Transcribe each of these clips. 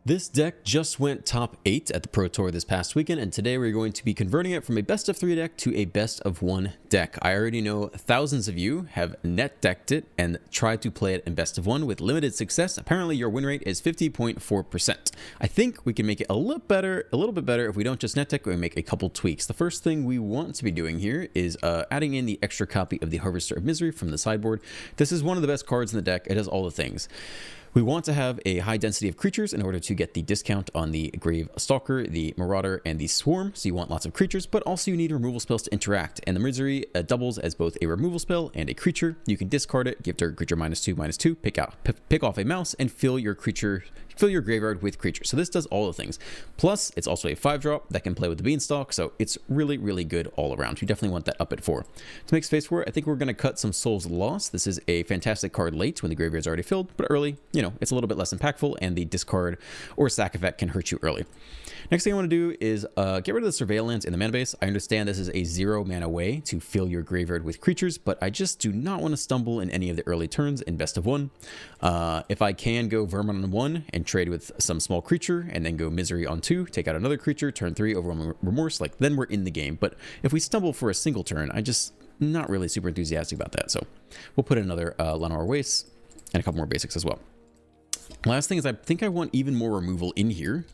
This deck just went top 8 at the Pro Tour this past weekend, and today we're going to be converting it from a best of 3 deck to a best of 1 deck. I already know thousands of you have net decked it and tried to play it in best of 1 with limited success. Apparently your win rate is 50.4%. I think we can make it a little bit better if we don't just net deck, we make a couple tweaks. The first thing we want to be doing here is adding in the extra copy of the Harvester of Misery from the sideboard. This is one of the best cards in the deck. It does all the things. We want to have a high density of creatures in order to get the discount on the Grave Stalker, the Marauder, and the Swarm. So you want lots of creatures, but also you need removal spells to interact. And the Misery doubles as both a removal spell and a creature. You can discard it, give target creature -2/-2, pick off a mouse, and fill your graveyard with creatures. So this does all the things. Plus, it's also a 5-drop that can play with the Beanstalk, so it's really, really good all around. You definitely want that up at 4. To make space for it, I think we're going to cut some Souls Lost. This is a fantastic card late when the graveyard's already filled, but early, you know, it's a little bit less impactful, and the discard or sack effect can hurt you early. Next thing I want to do is get rid of the Surveillance in the mana base. I understand this is a 0 mana way to fill your graveyard with creatures, but I just do not want to stumble in any of the early turns in best of 1. If I can go Vermin on 1 and trade with some small creature, and then go Misery on 2, take out another creature, turn 3, Overwhelming Remorse, like then we're in the game. But if we stumble for a single turn, I just not really super enthusiastic about that. So we'll put in another Lenore Waste and a couple more basics as well. Last thing is I think I want even more removal in here.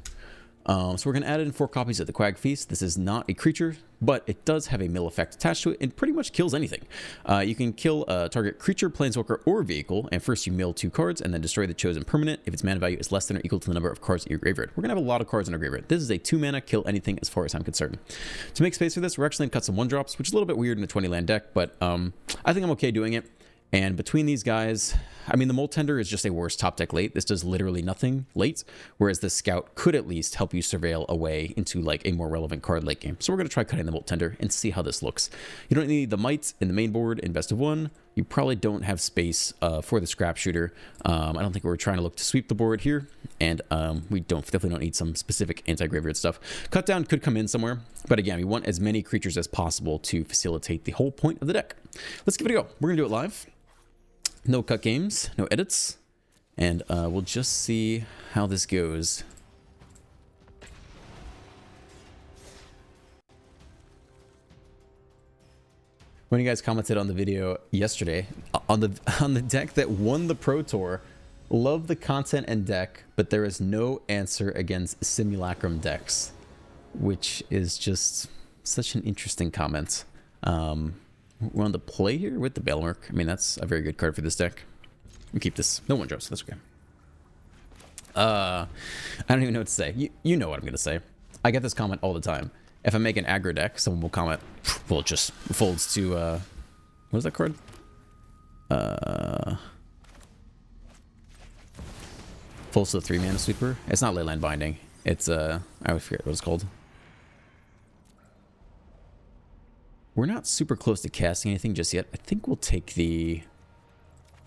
So we're going to add in 4 copies of the Quag Feast. This is not a creature, but it does have a mill effect attached to it and pretty much kills anything. You can kill a target creature, planeswalker, or vehicle, and first you mill 2 cards and then destroy the chosen permanent if its mana value is less than or equal to the number of cards in your graveyard. We're going to have a lot of cards in our graveyard. This is a 2 mana kill anything as far as I'm concerned. To make space for this, we're actually going to cut some 1-drops, which is a little bit weird in a 20 land deck, but I think I'm okay doing it. And between these guys, I mean, the Moltender is just a worse top deck late. This does literally nothing late, whereas the Scout could at least help you surveil away into like a more relevant card late game. So we're going to try cutting the Moltender and see how this looks. You don't need the Might in the main board in best of 1. You probably don't have space for the Scrap Shooter. I don't think we're trying to look to sweep the board here, and we definitely don't need some specific anti-graveyard stuff. Cut down could come in somewhere, but again, we want as many creatures as possible to facilitate the whole point of the deck. Let's give it a go. We're going to do it live. No cut games, no edits, and we'll just see how this goes. When you guys commented on the video yesterday on the deck that won the Pro Tour, love the content and deck, but there is no answer against Simulacrum decks, which is just such an interesting comment. We're on the play here with the Bailmerk. I mean, that's a very good card for this deck. We keep this. No 1-drops. That's okay. I don't even know what to say. You know what I'm going to say. I get this comment all the time. If I make an aggro deck, someone will comment, well, it just folds to, what is that card? Folds to the 3-mana sweeper. It's not Leyline Binding. It's, I always forget what it's called. We're not super close to casting anything just yet. I think we'll take the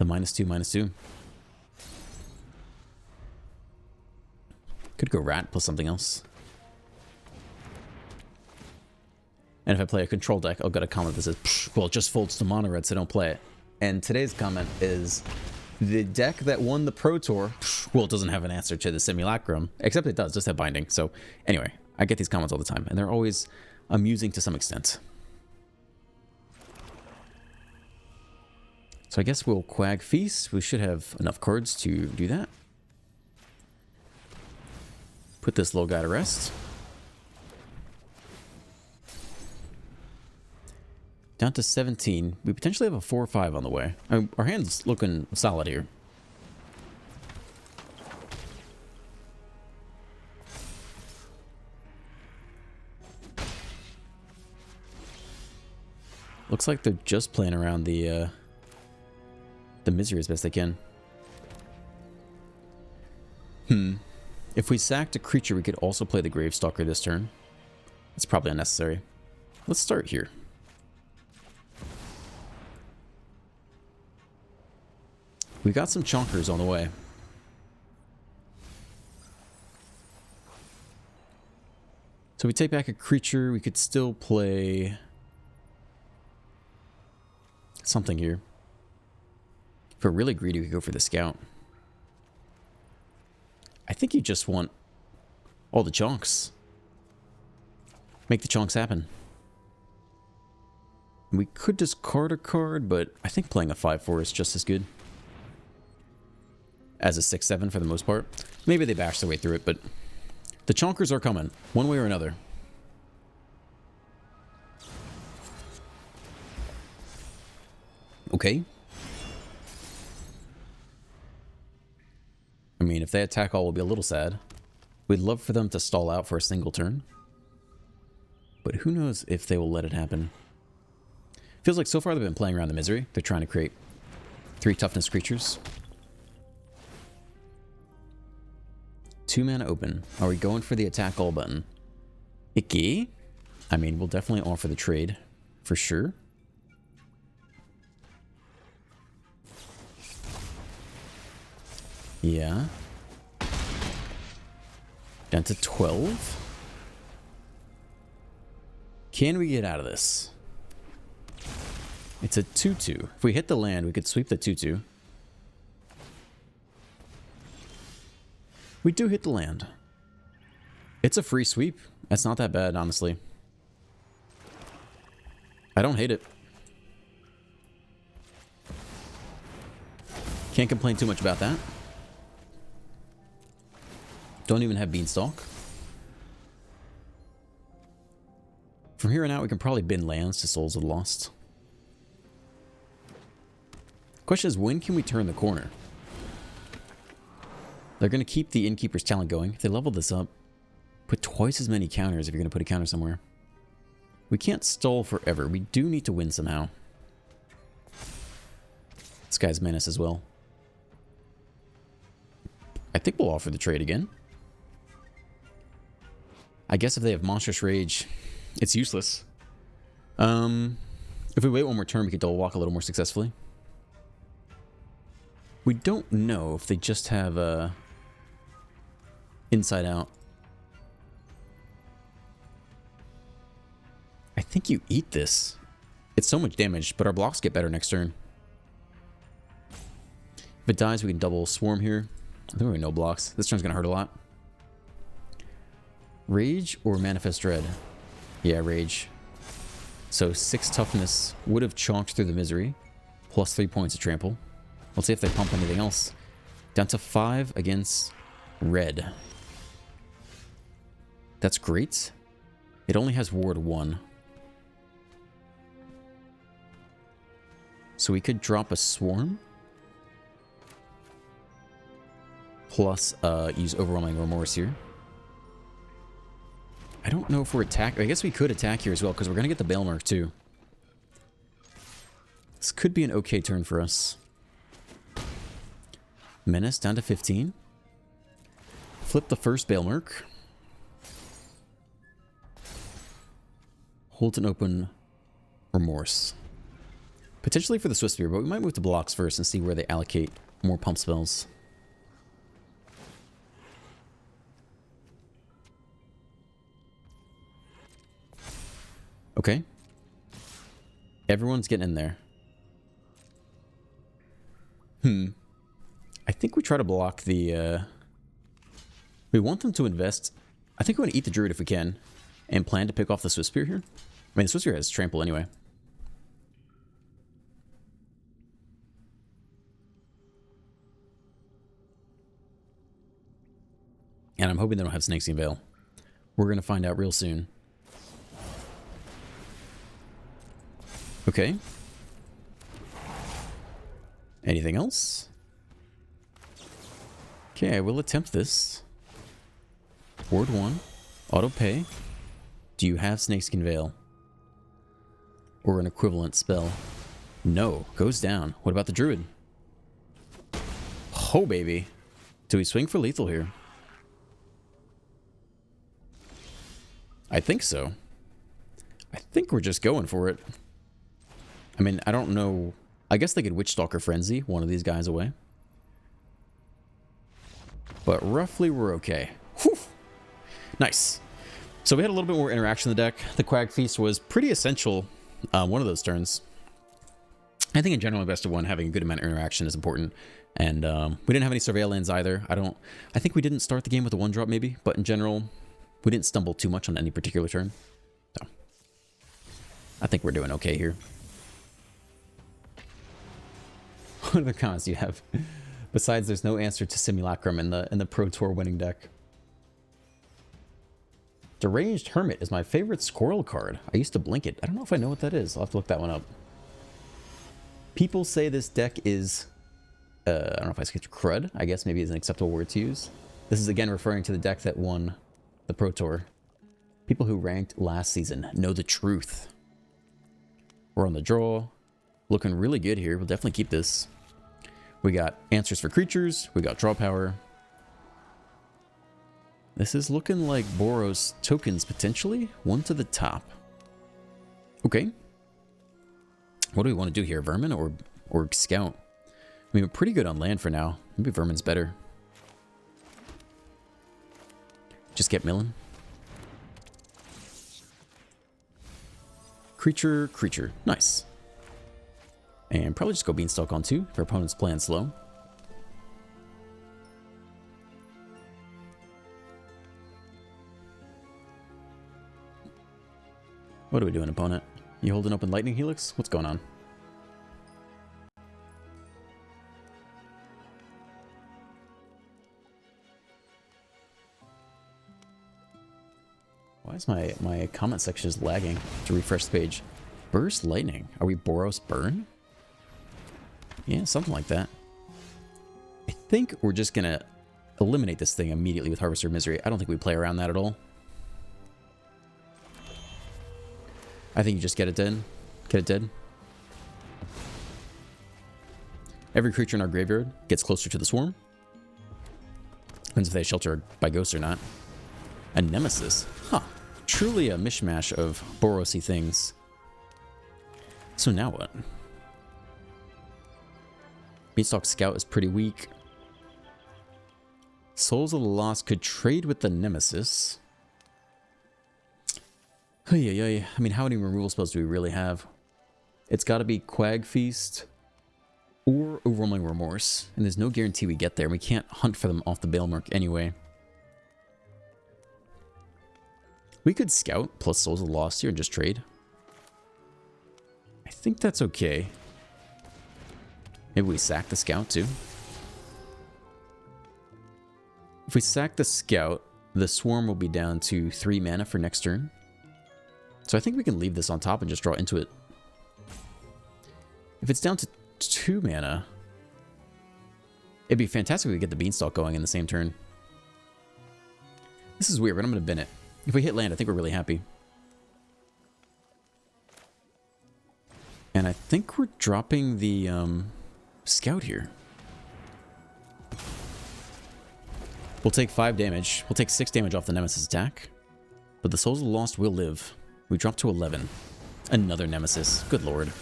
-2/-2. Could go Rat plus something else. And if I play a control deck, I'll get a comment that says, well, it just folds to mono red, so don't play it. And today's comment is, the deck that won the Pro Tour, well, it doesn't have an answer to the Simulacrum, except it does, just have binding. So anyway, I get these comments all the time, and they're always amusing to some extent. So I guess we'll Quag Feast. We should have enough cards to do that. Put this little guy to rest. Down to 17. We potentially have a 4 or 5 on the way. Our hand's looking solid here. Looks like they're just playing around the Misery as best they can. If we sacked a creature, we could also play the Gravestalker this turn. It's probably unnecessary. Let's start here. We've got some chonkers on the way. So we take back a creature, we could still play something here. If we're really greedy, we could go for the Scout. I think you just want all the chunks. Make the chunks happen. We could discard a card, but I think playing a 5/4 is just as good as a 6/7 for the most part. Maybe they bash their way through it, but the chonkers are coming, one way or another. Okay. I mean, if they attack all, we'll be a little sad. We'd love for them to stall out for a single turn. But who knows if they will let it happen. Feels like so far they've been playing around the misery. They're trying to create 3 toughness creatures. 2 mana open. Are we going for the attack all button? Icky? I mean, we'll definitely offer the trade. For sure. Yeah. Down to 12. Can we get out of this? It's a 2/2. If we hit the land, we could sweep the 2/2. We do hit the land. It's a free sweep. That's not that bad, honestly. I don't hate it. Can't complain too much about that. Don't even have Beanstalk. From here on out, we can probably bin lands to Souls of the Lost. Question is, when can we turn the corner? They're going to keep the Innkeeper's Talent going. If they level this up, put twice as many counters if you're going to put a counter somewhere. We can't stall forever. We do need to win somehow. This guy's Menace as well. I think we'll offer the trade again. I guess if they have Monstrous Rage, it's useless. If we wait one more turn, we could double walk a little more successfully. We don't know if they just have Inside Out. I think you eat this. It's so much damage, but our blocks get better next turn. If it dies, we can double Swarm here. I think we have no blocks. This turn's going to hurt a lot. Rage or Manifest Dread? Yeah, Rage. So 6 toughness would have chalked through the misery. Plus 3 points of trample. Let's see if they pump anything else. Down to 5 against red. That's great. It only has ward 1. So we could drop a Swarm. Plus use Overwhelming Remorse here. I don't know if we're attacking. I guess we could attack here as well, because we're going to get the Balemark too. This could be an okay turn for us. Menace down to 15. Flip the first Balemark. Hold an open Remorse. Potentially for the Swift Spear, but we might move to blocks first and see where they allocate more pump spells. Okay. Everyone's getting in there. I think we try to block the... We want them to invest. I think we want to eat the Druid if we can. And plan to pick off the Swift Spear here. I mean, the Swift Spear has trample anyway. And I'm hoping they don't have Snakeskin Veil. We're going to find out real soon. Okay. Anything else? Okay, I will attempt this. Ward 1. Auto pay. Do you have Snakeskin Veil? Or an equivalent spell? No. Goes down. What about the Druid? Oh, baby. Do we swing for lethal here? I think so. I think we're just going for it. I mean, I don't know. I guess they could Witchstalker Frenzy one of these guys away. But roughly we're okay. Whew. Nice. So we had a little bit more interaction in the deck. The Quag Feast was pretty essential one of those turns. I think in general, best of one, having a good amount of interaction is important. And we didn't have any surveil lands either. I think we didn't start the game with a 1-drop maybe, but in general, we didn't stumble too much on any particular turn. So I think we're doing okay here. What other comments do you have? Besides, there's no answer to Simulacrum in the Pro Tour winning deck. Deranged Hermit is my favorite squirrel card. I used to blink it. I don't know if I know what that is. I'll have to look that one up. People say this deck is, I don't know if I sketch crud, I guess maybe is an acceptable word to use. This is again referring to the deck that won the Pro Tour. People who ranked last season know the truth. We're on the draw. Looking really good here. We'll definitely keep this. We got answers for creatures. We got draw power. This is looking like Boros tokens potentially. One to the top. Okay. What do we want to do here? Vermin or Scout? I mean, we're pretty good on land for now. Maybe Vermin's better. Just get milling. Creature, creature. Nice. And probably just go Beanstalk on 2 if our opponent's playing slow. What are we doing, opponent? You holding open Lightning Helix? What's going on? Why is my comment section just lagging to refresh the page? Burst Lightning. Are we Boros Burn? Yeah, something like that. I think we're just going to eliminate this thing immediately with Harvester of Misery. I don't think we play around that at all. I think you just get it dead. Get it dead. Every creature in our graveyard gets closer to the swarm. Depends if they shelter by ghosts or not. A Nemesis. Huh. Truly a mishmash of Boros-y things. So now what? Beanstalk Scout is pretty weak. Souls of the Lost could trade with the Nemesis. I mean, how many removal spells do we really have? It's got to be Quag Feast or Overwhelming Remorse. And there's no guarantee we get there. We can't hunt for them off the Bailmark anyway. We could Scout plus Souls of the Lost here and just trade. I think that's okay. Maybe we sack the Scout too. If we sack the Scout, the Swarm will be down to 3 mana for next turn. So I think we can leave this on top and just draw into it. If it's down to 2 mana, it'd be fantastic if we get the Beanstalk going in the same turn. This is weird, but I'm going to bin it. If we hit land, I think we're really happy. And I think we're dropping the Scout here. We'll take 5 damage. We'll take 6 damage off the Nemesis attack. But the Souls of the Lost will live. We drop to 11. Another Nemesis. Good lord.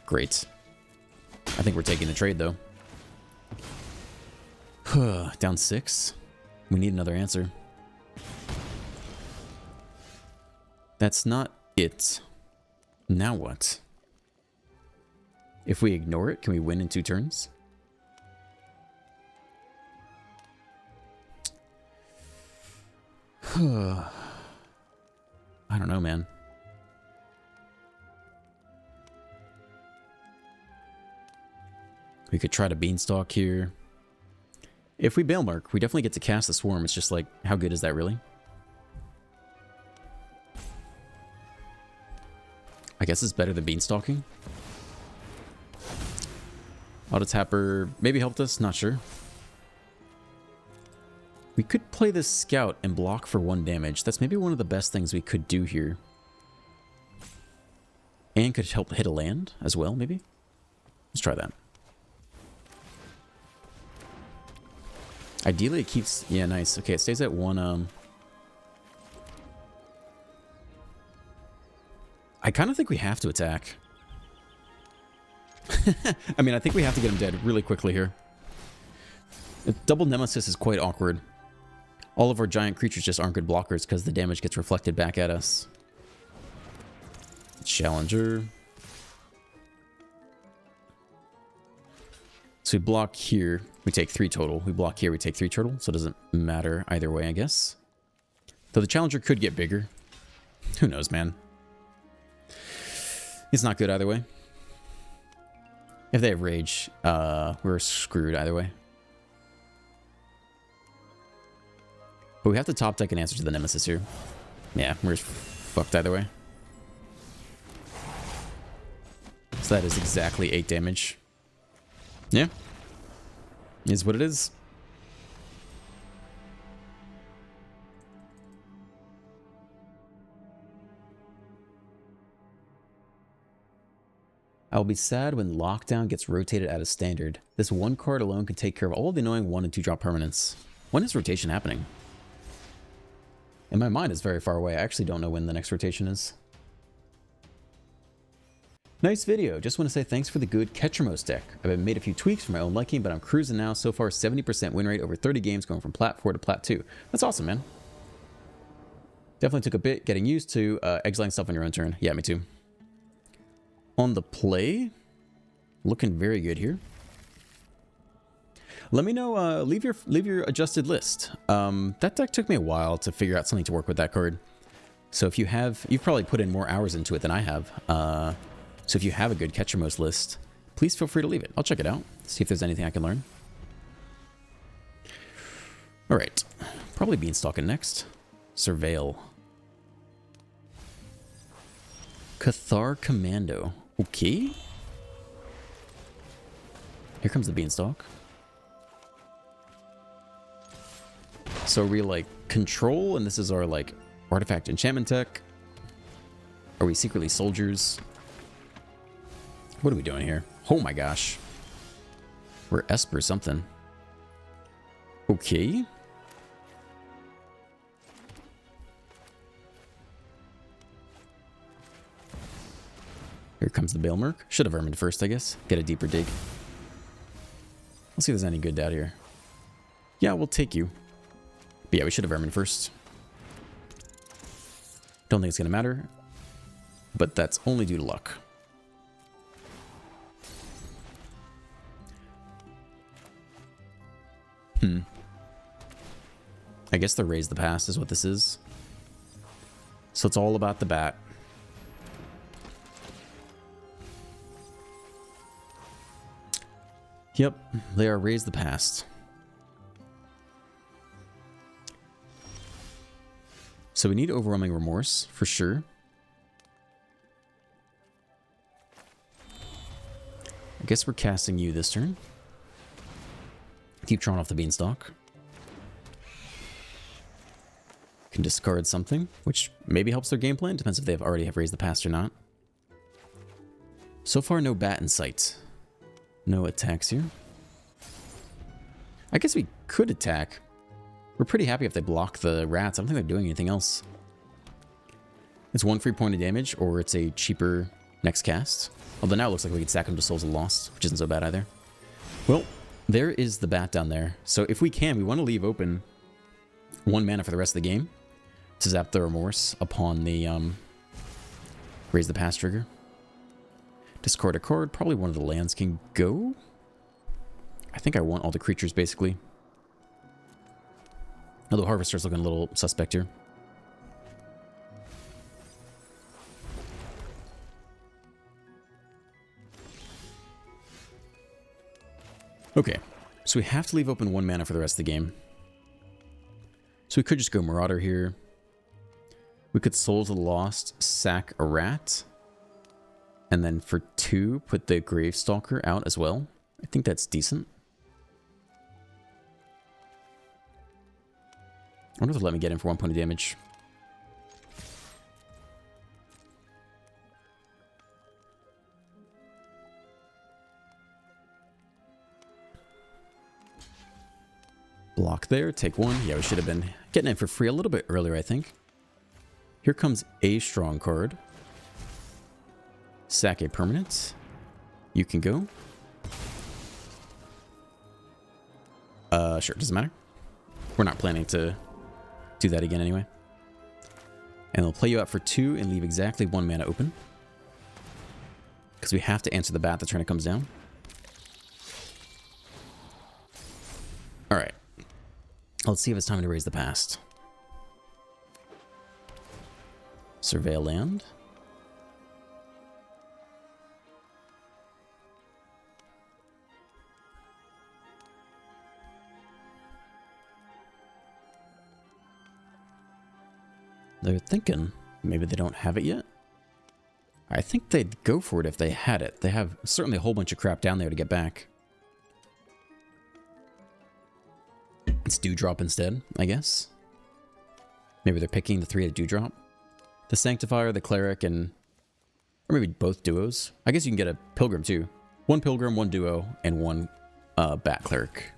Great. I think we're taking the trade, though. Down 6. We need another answer. That's not it. Now what? If we ignore it, can we win in 2 turns? I don't know, man. We could try to Beanstalk here. If we Bailmark, we definitely get to cast the Swarm. It's just like, how good is that really? I guess it's better than Beanstalking. Auto Tapper maybe helped us, not sure. We could play this Scout and block for 1 damage. That's maybe one of the best things we could do here. And could help hit a land as well, maybe? Let's try that. Ideally, it keeps... Yeah, nice. Okay, it stays at 1... I kind of think we have to attack. I mean, I think we have to get him dead really quickly here. Double Nemesis is quite awkward. All of our giant creatures just aren't good blockers because the damage gets reflected back at us. Challenger. So we block here, we take 3 total. We block here, we take 3 total. So it doesn't matter either way, I guess. Though the challenger could get bigger. Who knows, man? It's not good either way. If they have rage, we're screwed either way. But we have to top deck an answer to the Nemesis here. Yeah, we're fucked either way. So that is exactly 8 damage. Yeah. Is what it is. I will be sad when Lockdown gets rotated out of standard. This one card alone can take care of all the annoying 1 and 2 drop permanents. When is rotation happening? In my mind, it's very far away. I actually don't know when the next rotation is. Nice video. Just want to say thanks for the good Ketchermos deck. I've made a few tweaks for my own liking, but I'm cruising now. So far, 70% win rate over 30 games, going from Plat 4 to Plat 2. That's awesome, man. Definitely took a bit getting used to exiling stuff on your own turn. Yeah, me too. On the play, looking very good here. Let me know, leave your adjusted list. That deck took me a while to figure out something to work with that card. So if you've probably put in more hours into it than I have. So if you have a good Ketchermos list, please feel free to leave it. I'll check it out, see if there's anything I can learn. All right, probably Beanstalking next. Surveil. Cathar Commando. Okay. Here comes the Beanstalk. So we like control, and this is our like artifact enchantment tech. Are we secretly soldiers? What are we doing here? Oh my gosh. We're Esper something. Okay. Here comes the Balemerc. Should have Ermined first, I guess. Get a deeper dig. Let's see if there's any good out here. Yeah, we'll take you. But yeah, we should have Ermined first. Don't think it's going to matter. But that's only due to luck. I guess the Raise the Past is what this is. So it's all about the bat. Yep, they are Raise the Past. So we need Overwhelming Remorse, for sure. I guess we're casting you this turn. Keep drawing off the Beanstalk. Can discard something, which maybe helps their game plan. Depends if they already have Raised the Past or not. So far, no bat in sight. No attacks here. I guess we could attack. We're pretty happy if they block the rats. I don't think they're doing anything else. It's 1 free point of damage, or it's a cheaper next cast. Although now it looks like we can stack them to Souls of the Lost, which isn't so bad either. Well, there is the bat down there. So if we can, we want to leave open 1 mana for the rest of the game to zap the Remorse upon the Raise the Past trigger. Discard a card. Probably one of the lands can go. I think I want all the creatures, basically. Although Harvester's looking a little suspect here. Okay, so we have to leave open 1 mana for the rest of the game. So we could just go Marauder here. We could Souls of the Lost, sack a rat. And then for 2, put the Gravestalker out as well. I think that's decent. I wonder if they'll let me get in for 1 point of damage. Block there, take 1. Yeah, we should have been getting in for free a little bit earlier, I think. Here comes a strong card. Sack a permanent. You can go. Sure, doesn't matter. We're not planning to do that again anyway. And they'll play you out for 2 and leave exactly 1 mana open. Because we have to answer the bat the turn it comes down. Let's see if it's time to raise the past. Surveil land. They're thinking maybe they don't have it yet. I think they'd go for it if they had it. They have certainly a whole bunch of crap down there to get back. It's Dewdrop instead, I guess. Maybe they're picking the 3 at Dewdrop. The Sanctifier, the Cleric, and... or maybe both duos. I guess you can get a Pilgrim too. 1 Pilgrim, 1 Duo, and 1 Bat Cleric.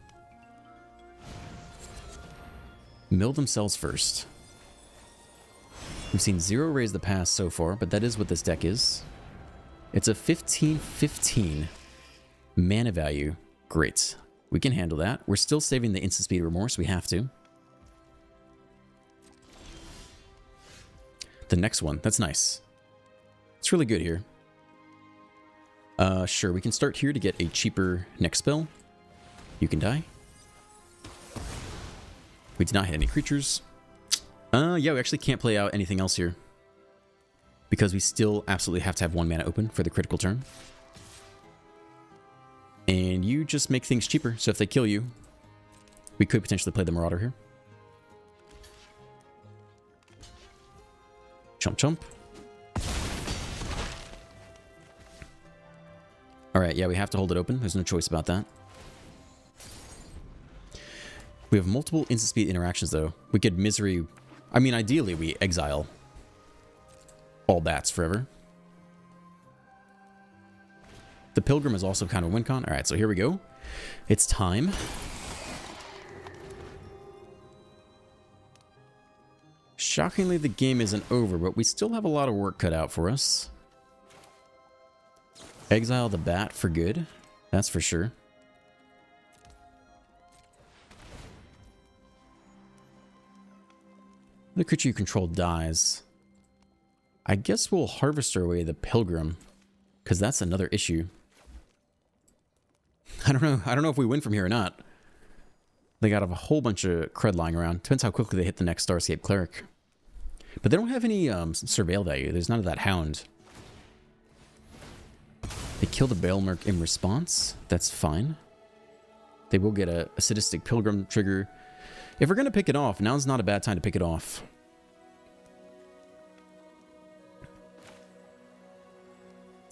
Mill themselves first. We've seen 0 raise the pass so far, but that is what this deck is. It's a 15/15 mana value. Great. We can handle that. We're still saving the instant speed remorse. We have to. The next one. That's nice. It's really good here. Sure, we can start here to get a cheaper next spell. You can die. We did not hit any creatures. Yeah, we actually can't play out anything else here. Because we still absolutely have to have 1 mana open for the critical turn. And you just make things cheaper, so if they kill you, we could potentially play the Marauder here. Chump chump. Alright, yeah, we have to hold it open. There's no choice about that. We have multiple instant speed interactions, though. We could Misery... I mean, ideally, we exile all bats forever. The Pilgrim is also kind of a win con. Alright, so here we go. It's time. Shockingly, the game isn't over, but we still have a lot of work cut out for us. Exile the bat for good. That's for sure. The creature you control dies. I guess we'll Harvester away the Pilgrim, because that's another issue. I don't know if we win from here or not. They got a whole bunch of cred lying around. Depends how quickly they hit the next Starscape Cleric. But they don't have any Surveil value. There's none of that Hound. They kill the Bailmerk in response. That's fine. They will get a Sadistic Pilgrim trigger. If we're going to pick it off, now's not a bad time to pick it off.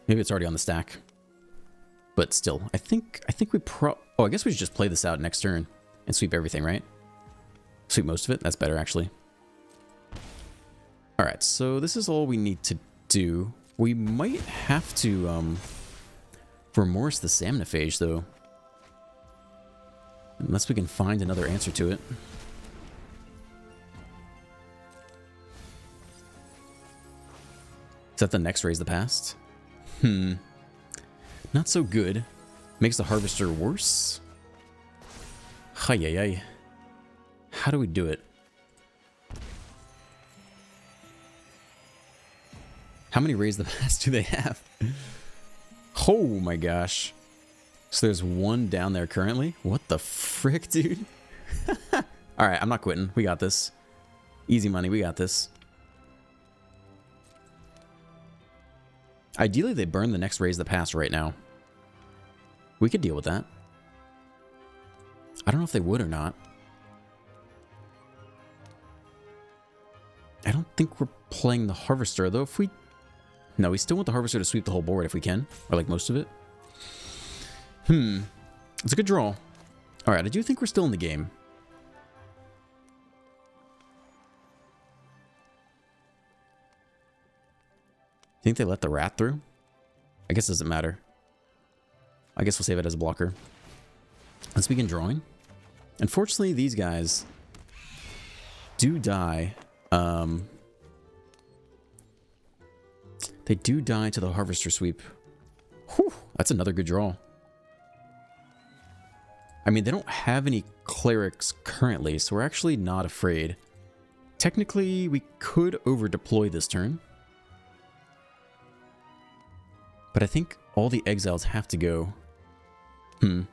Maybe it's already on the stack. But still, I think we oh, I guess we should just play this out next turn and sweep everything, right? Sweep most of it. That's better, actually. All right, so this is all we need to do. We might have to remorse the Samnophage, though. Unless we can find another answer to it. Is that the next Raise the Past? Not so good. Makes the Harvester worse? Hi-yi-yi. How do we do it? How many Raise the Past do they have? Oh my gosh. So there's 1 down there currently? What the frick, dude? Alright, I'm not quitting. We got this. Easy money, we got this. Ideally, they burn the next Raise the Past right now. We could deal with that. I don't know if they would or not. I don't think we're playing the Harvester, though. If we... No, we still want the Harvester to sweep the whole board if we can. Or like most of it. It's a good draw. Alright, I do think we're still in the game. Think they let the Rat through? I guess it doesn't matter. I guess we'll save it as a blocker. Let's begin drawing. Unfortunately, these guys do die. They do die to the Harvester sweep. Whew, that's another good draw. I mean, they don't have any Clerics currently, so we're actually not afraid. Technically, we could over-deploy this turn. But I think all the exiles have to go. The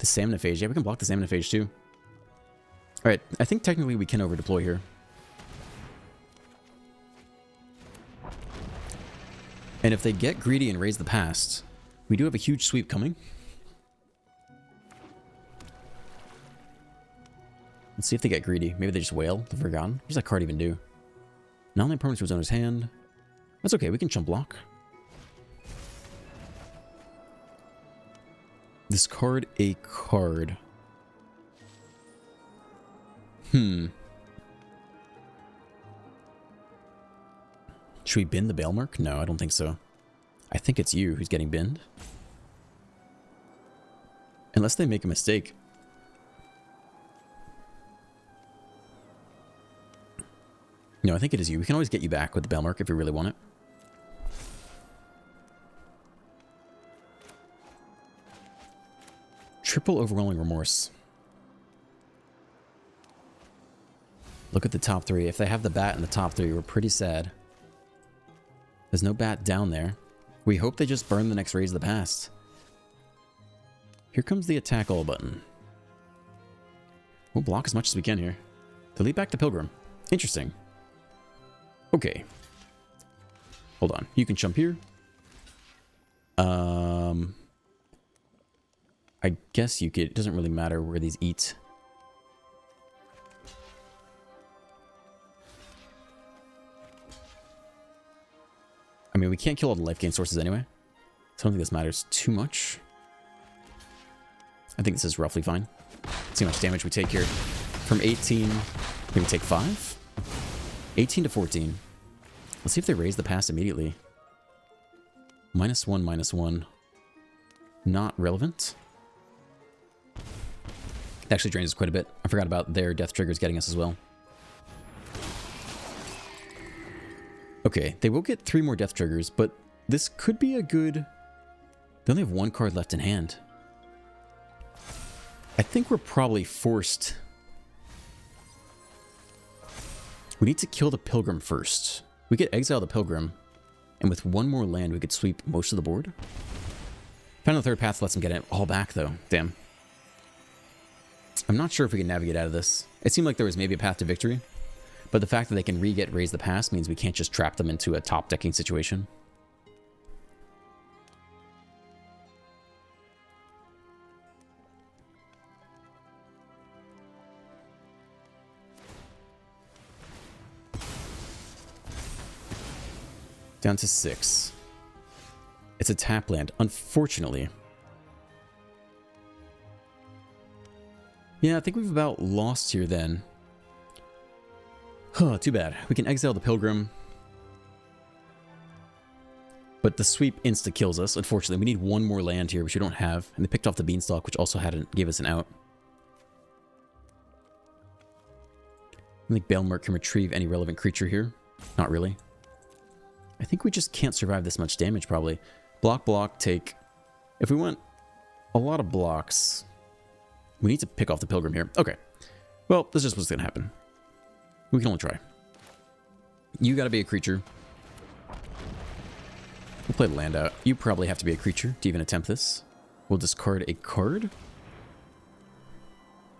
Samnophage. Yeah, we can block the Samnophage too. Alright, I think technically we can over-deploy here. And if they get greedy and raise the past, we do have a huge sweep coming. Let's see if they get greedy. Maybe they just wail the Forgotten. What does that card even do? Non-land permanent to his owner's hand. That's okay, we can chump block. Discard a card. Should we bin the Bailmark? No, I don't think so. I think it's you who's getting binned. Unless they make a mistake. No, I think it is you. We can always get you back with the Bailmark if we really want it. Triple Overwhelming Remorse. Look at the top three. If they have the bat in the top three, we're pretty sad. There's no bat down there. We hope they just burn the next Raise of the Past. Here comes the attack all button. We'll block as much as we can here. Delete back to Pilgrim. Interesting. Okay. Hold on. You can jump here. I guess you could. It doesn't really matter where these eat. I mean, we can't kill all the life gain sources anyway. So I don't think this matters too much. I think this is roughly fine. Let's see how much damage we take here. From 18, maybe take 5? 18 to 14. Let's see if they raise the pass immediately. -1, -1. Not relevant. It actually drains us quite a bit. I forgot about their death triggers getting us as well. Okay, they will get 3 more death triggers, but this could be a good... They only have 1 card left in hand. I think we're probably forced... We need to kill the Pilgrim first. We could exile the Pilgrim, and with 1 more land, we could sweep most of the board. Found the third path lets them get it all back, though. Damn. I'm not sure if we can navigate out of this. It seemed like there was maybe a path to victory, but the fact that they can re-get Raise the Past means we can't just trap them into a top-decking situation. Down to 6. It's a tap land, unfortunately. Yeah, I think we've about lost here then. Huh, too bad. We can exile the Pilgrim. But the sweep insta-kills us, unfortunately. We need 1 more land here, which we don't have. And they picked off the Beanstalk, which also gave us an out. I think Bailmark can retrieve any relevant creature here. Not really. I think we just can't survive this much damage, probably. Block, block, take... If we want a lot of blocks, we need to pick off the Pilgrim here. Okay. Well, this is what's going to happen. We can only try. You got to be a creature. We'll play the land out. You probably have to be a creature to even attempt this. We'll discard a card.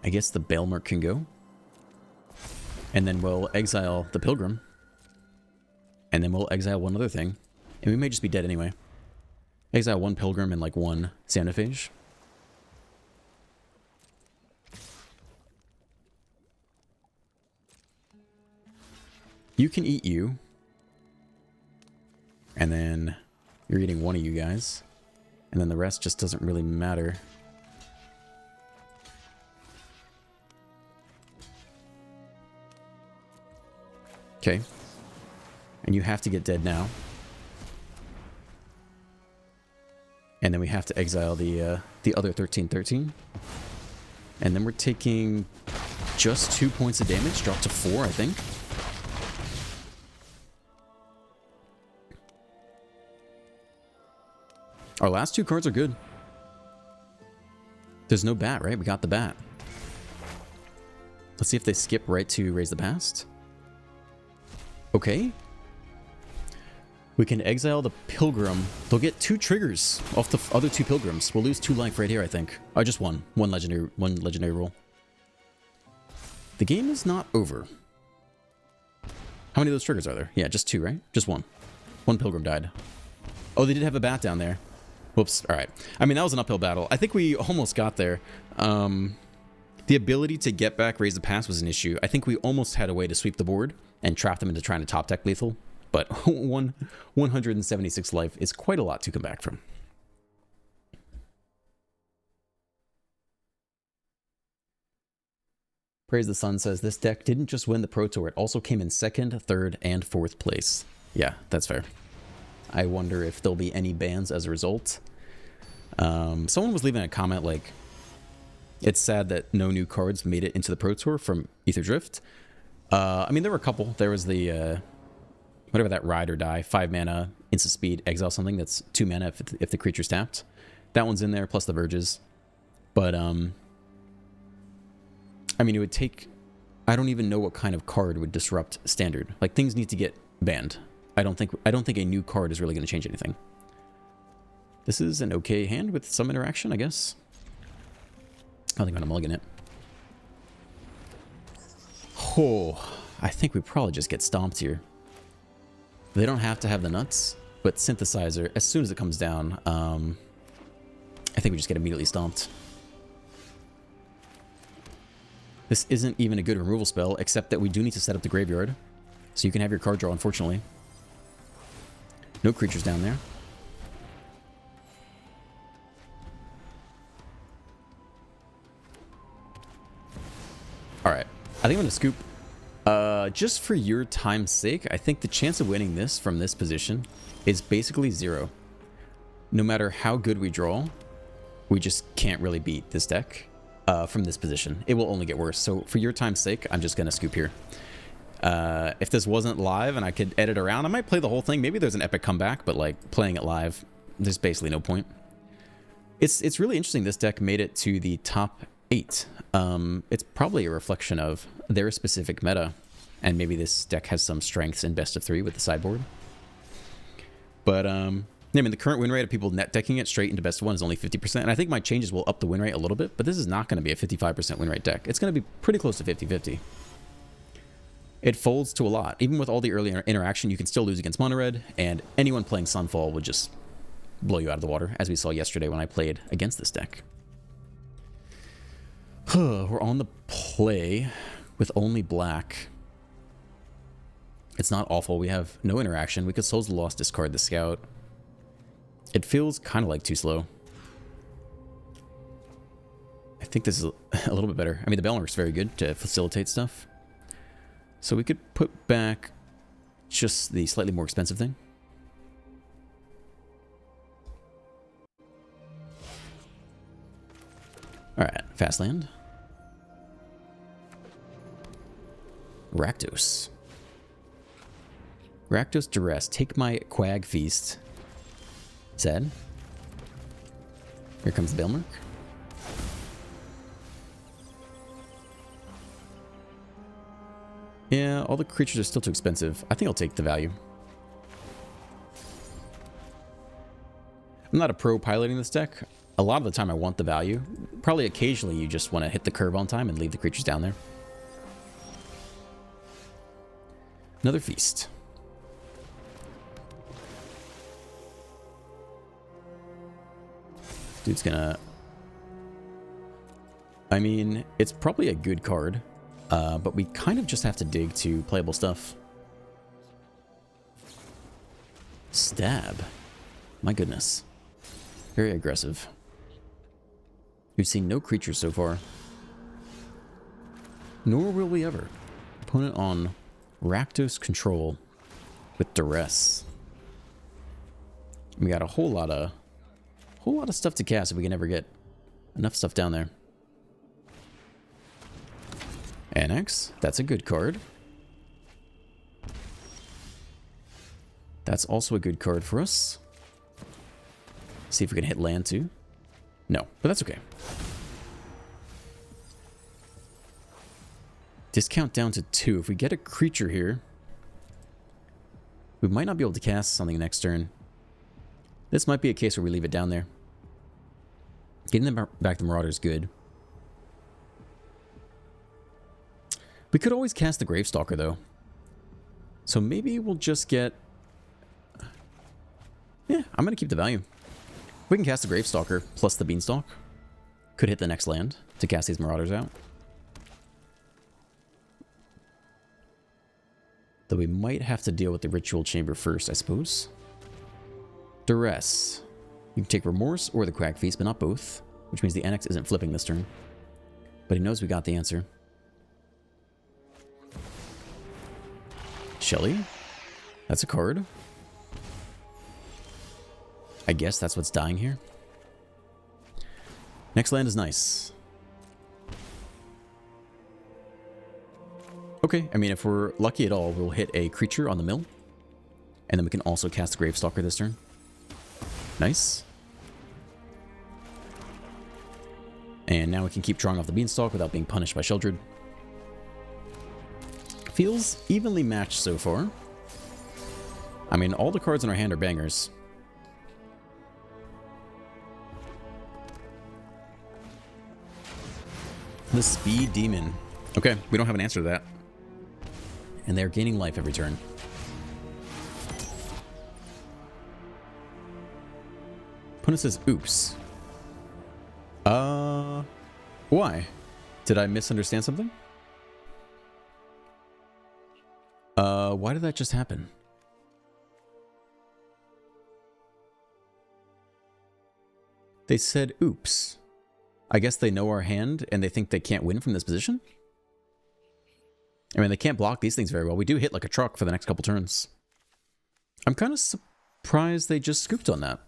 I guess the Bailmark can go. And then we'll exile the Pilgrim. And then we'll exile 1 other thing. And we may just be dead anyway. Exile 1 Pilgrim and like 1 Sandphage. You can eat you. And then you're eating 1 of you guys. And then the rest just doesn't really matter. Okay. And you have to get dead now. And then we have to exile the other 13/13. And then we're taking just 2 points of damage, drop to 4, I think. Our last 2 cards are good. There's no bat, right? We got the bat. Let's see if they skip right to Raise the Past. Okay. We can exile the Pilgrim. They'll get 2 triggers off the other 2 Pilgrims. We'll lose 2 life right here, I think. Just 1. One legendary roll. The game is not over. How many of those triggers are there? Yeah, just 2, right? Just 1. 1 pilgrim died. Oh, they did have a bat down there. Whoops. All right. I mean, that was an uphill battle. I think we almost got there. The ability to get back, raise the pass was an issue. I think we almost had a way to sweep the board and trap them into trying to top deck lethal. But 176 life is quite a lot to come back from. Praise the Sun says, this deck didn't just win the Pro Tour, it also came in 2nd, 3rd, and 4th place. Yeah, that's fair. I wonder if there'll be any bans as a result. Someone was leaving a comment like, it's sad that no new cards made it into the Pro Tour from Aetherdrift. I mean, there were a couple. There was the, whatever that ride or die, 5 mana, instant speed, exile something that's 2 mana if the creature's tapped. That one's in there, plus the Verges. But, I mean, it would take... I don't even know what kind of card would disrupt Standard. Like, things need to get banned. I don't think a new card is really going to change anything. This is an okay hand with some interaction, I guess. I don't think I'm going to mulligan it. Oh, I think we probably just get stomped here. They don't have to have the nuts, but Synthesizer, as soon as it comes down, I think we just get immediately stomped. This isn't even a good removal spell, except that we do need to set up the graveyard. So you can have your card draw, unfortunately. No creatures down there. Alright, I think I'm going to scoop. Just for your time's sake, I think the chance of winning this from this position is basically 0. No matter how good we draw, we just can't really beat this deck from this position. It will only get worse. So for your time's sake, I'm just going to scoop here. If this wasn't live and I could edit around, I might play the whole thing. Maybe there's an epic comeback, but like playing it live, there's basically no point. It's really interesting this deck made it to the top 8. It's probably a reflection of their specific meta, and maybe this deck has some strengths in best of 3 with the sideboard. But I mean, the current win rate of people net decking it straight into best of 1 is only 50%, and I think my changes will up the win rate a little bit, but this is not going to be a 55% win rate deck. It's going to be pretty close to 50-50. It folds to a lot. Even with all the early interaction, you can still lose against Mono Red, and anyone playing Sunfall would just blow you out of the water, as we saw yesterday when I played against this deck. We're on the play with only black. It's not awful. We have no interaction. We could Souls of the Lost, discard the Scout. It feels kind of like too slow. I think this is a little bit better. I mean, the Bell works very good to facilitate stuff. So we could put back just the slightly more expensive thing. Alright, fast land. Rakdos. Rakdos Duress. Take my Quag Feast. Sad. Here comes the Belmark. Yeah, all the creatures are still too expensive. I think I'll take the value. I'm not a pro piloting this deck. A lot of the time I want the value. Probably occasionally you just want to hit the curve on time and leave the creatures down there. Another feast. Dude's gonna... I mean, it's probably a good card. But we kind of just have to dig to playable stuff. Stab. My goodness. Very aggressive. We've seen no creatures so far. Nor will we ever. Opponent on Rakdos control with Duress. We got a whole lot of stuff to cast if we can ever get enough stuff down there. Annex, that's a good card. That's also a good card for us. See if we can hit land too. No, but that's okay. Discount down to 2. If we get a creature here, we might not be able to cast something next turn. This might be a case where we leave it down there. Getting them back the Marauder is good. We could always cast the Gravestalker, though. So maybe we'll just get... Yeah, I'm going to keep the value. We can cast the Gravestalker plus the Beanstalk. Could hit the next land to cast these Marauders out. Though we might have to deal with the Ritual Chamber first, I suppose. Duress. You can take Remorse or the Crag Feast, but not both. Which means the NX isn't flipping this turn. But he knows we got the answer. Shelly. That's a card. I guess that's what's dying here. Next land is nice. Okay, I mean, if we're lucky at all, we'll hit a creature on the mill. And then we can also cast the Gravestalker this turn. Nice. And now we can keep drawing off the Beanstalk without being punished by Sheldred. Feels evenly matched so far. I mean, all the cards in our hand are bangers. The Speed Demon. Okay, we don't have an answer to that. And they're gaining life every turn. Opponent says, oops. Why? Did I misunderstand something? Why did that just happen? They said, oops. I guess they know our hand and they think they can't win from this position? I mean, they can't block these things very well. We do hit like a truck for the next couple turns. I'm kind of surprised they just scooped on that.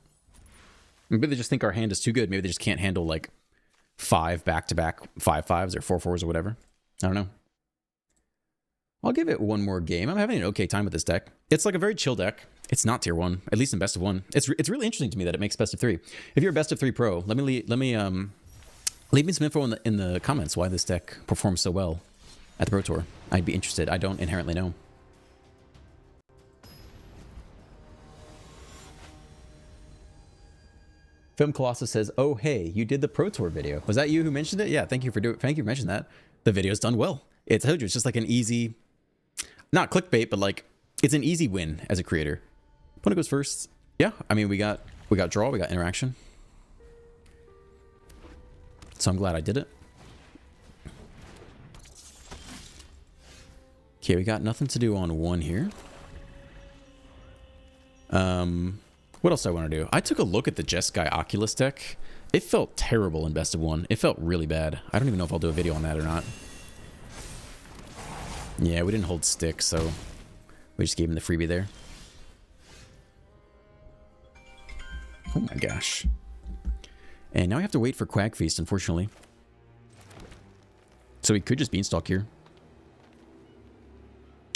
Maybe they just think our hand is too good. Maybe they just can't handle like 5 back-to-back 5/5s or 4/4s or whatever. I don't know. I'll give it one more game. I'm having an okay time with this deck. It's like a very chill deck. It's not tier 1, at least in best of 1. It's really interesting to me that it makes best of 3. If you're a best of 3 pro, leave me some info in the comments why this deck performs so well at the Pro Tour. I'd be interested. I don't inherently know. Film Colossus says, "Oh hey, you did the Pro Tour video. Was that you who mentioned it? Yeah, thank you for mentioning that. The video's done well. I told you, it's just like an easy, not clickbait, but like it's an easy win as a creator. Opponent goes first. Yeah, I mean we got draw, we got interaction. So I'm glad I did it. Okay, we got nothing to do on 1 here. What else do I want to do? I took a look at the Jeskai Oculus deck. It felt terrible in best of 1. It felt really bad. I don't even know if I'll do a video on that or not. Yeah, we didn't hold stick, so we just gave him the freebie there. Oh my gosh. And now we have to wait for Quag Feast, unfortunately. So we could just Beanstalk here.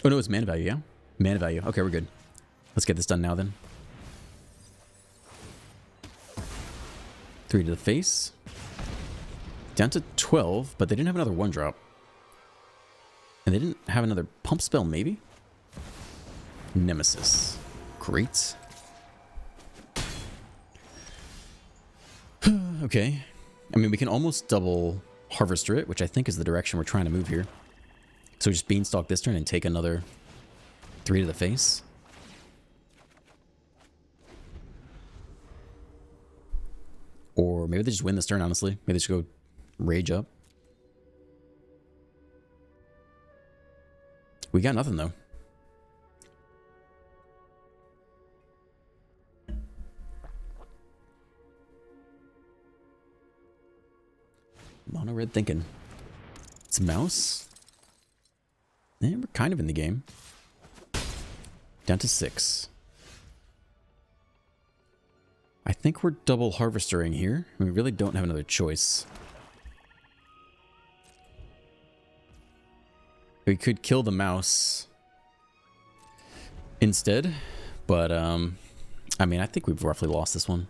Oh no, it's mana value, yeah? Mana value. Okay, we're good. Let's get this done now then. 3 to the face. Down to 12, but they didn't have another 1-drop. And they didn't have another pump spell, maybe? Nemesis. Great. Okay. I mean, we can almost double Harvester it, which I think is the direction we're trying to move here. So just Beanstalk this turn and take another 3 to the face. Or maybe they just win this turn, honestly. Maybe they just go Rage up. We got nothing, though. Mono red thinking. It's a mouse. Yeah, we're kind of in the game. Down to 6. I think we're double harvestering here. We really don't have another choice. We could kill the mouse instead, but I mean, I think we've roughly lost this one.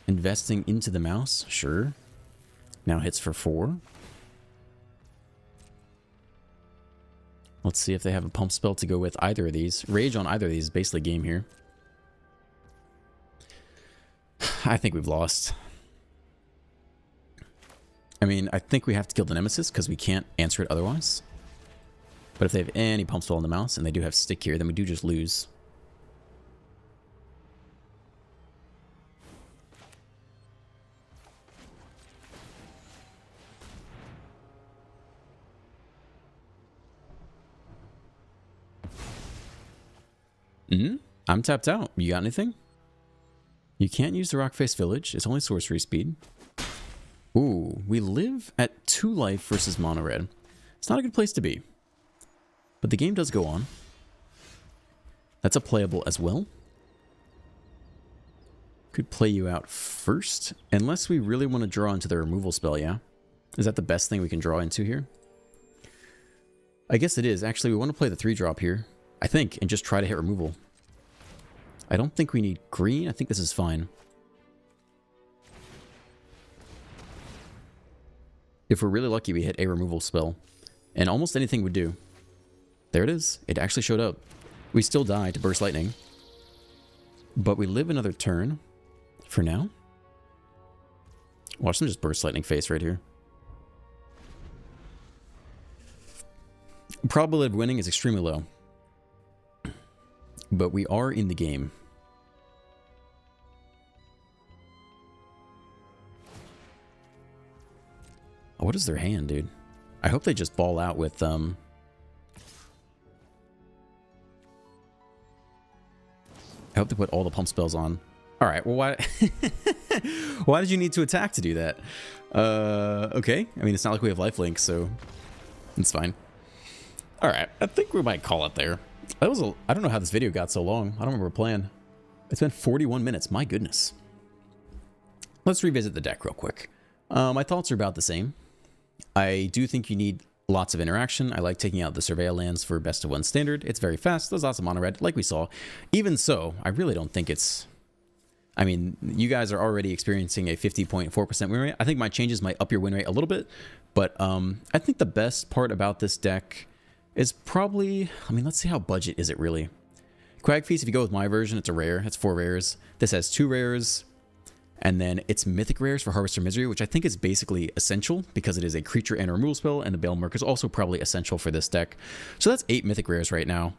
Investing into the mouse, sure. Now hits for 4. Let's see if they have a pump spell to go with either of these. Rage on either of these is basically game here. I think we've lost. I mean, I think we have to kill the Nemesis because we can't answer it otherwise. But if they have any pump spell on the mouse and they do have stick here, then we do just lose. I'm tapped out. You got anything? You can't use the Rockface Village. It's only sorcery speed. Ooh, we live at 2 life versus mono red. It's not a good place to be. But the game does go on. That's a playable as well. Could play you out first. Unless we really want to draw into the removal spell, yeah? Is that the best thing we can draw into here? I guess it is. Actually, we want to play the 3-drop here, I think, and just try to hit removal. I don't think we need green. I think this is fine. If we're really lucky, we hit a removal spell. And almost anything would do. There it is. It actually showed up. We still die to Burst Lightning. But we live another turn for now. Watch them just Burst Lightning face right here. Probability of winning is extremely low. But we are in the game. Oh, what is their hand, dude? I hope they just ball out with I hope they put all the pump spells on. All right, well, why why did you need to attack to do that? Okay. I mean, it's not like we have lifelink, so it's fine. All right, I think we might call it there. That was I don't know how this video got so long. I don't remember playing. It's been 41 minutes. My goodness. Let's revisit the deck real quick. My thoughts are about the same. I do think you need lots of interaction. I like taking out the Surveil lands for best of 1 standard. It's very fast. There's lots of mono red, like we saw. Even so, I really don't think it's... I mean, you guys are already experiencing a 50.4% win rate. I think my changes might up your win rate a little bit. But I think the best part about this deck is probably... I mean, let's see how budget is it really. Quag Feast, if you go with my version, it's a rare. It's 4 rares. This has 2 rares. And then it's mythic rares for Harvester Misery, which I think is basically essential because it is a creature and a removal spell, and the Balemark is also probably essential for this deck. So that's 8 mythic rares right now,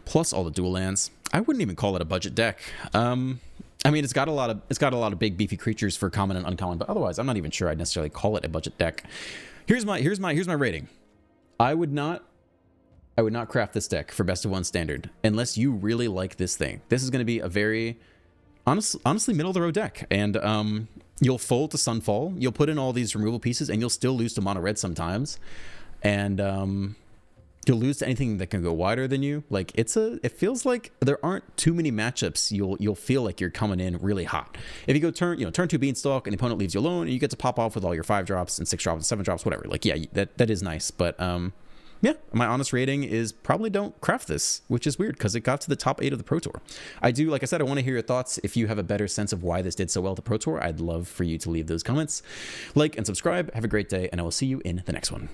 plus all the dual lands. I wouldn't even call it a budget deck. I mean, it's got a lot of big beefy creatures for common and uncommon, but otherwise, I'm not even sure I'd necessarily call it a budget deck. Here's my rating. I would not craft this deck for best of 1 standard unless you really like this thing. This is going to be a very honestly middle of the road deck, and you'll fold to Sunfall, you'll put in all these removal pieces, and you'll still lose to mono red sometimes, and you'll lose to anything that can go wider than you. Like it feels like there aren't too many matchups you'll feel like you're coming in really hot. If you go turn 2 Beanstalk and the opponent leaves you alone, and you get to pop off with all your 5 drops and 6 drops and 7 drops, whatever. Like yeah, that is nice, but yeah, my honest rating is probably don't craft this, which is weird because it got to the top 8 of the Pro Tour. I do, like I said, I want to hear your thoughts. If you have a better sense of why this did so well at the Pro Tour, I'd love for you to leave those comments. Like and subscribe. Have a great day, and I will see you in the next one.